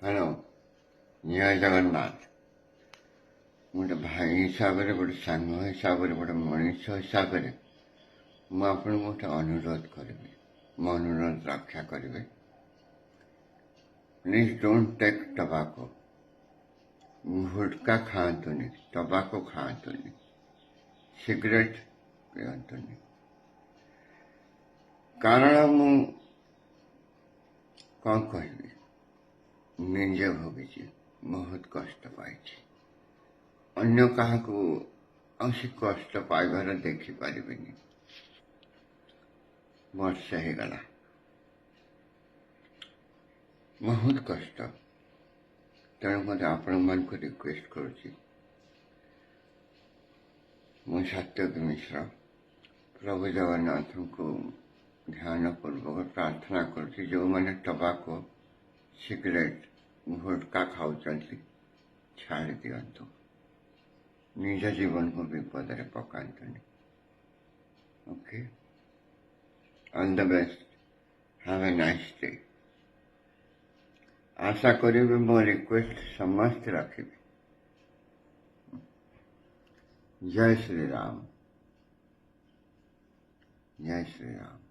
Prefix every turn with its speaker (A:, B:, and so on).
A: Hello जय जगन्नाथ गोटे भाई हिसाब से गोटे सांग हिसाब से गोटे मनीष हिसाब से मुझे गोटे अनुरोध करी मो अनुरोध रक्षा करेंगे please don't take tobacco gutka खातुनि टबाको खातुनि सिगरेट पिंतुनि कारण मु कौन कहबी निजे भोगी बहुत कष्ट पाई अन्य क्या से कष्ट पाइबार देखिपारे वर्षे होगला बहुत कष्ट तेणुक आपण मान रिक्वेस्ट करुच्ची मु सत्यव्रत मिश्र प्रभु जगन्नाथ को ध्यान पूर्वक प्रार्थना करुच्ची जो मैंने टबाको सिगरेट गुटखा खाऊ छाड़ दिंतु निज जीवन को विपद में पकातुनि okay all the best have a nice day आशा करी मो रिक्वेस्ट समस्त रखी जय श्री राम जय श्री राम।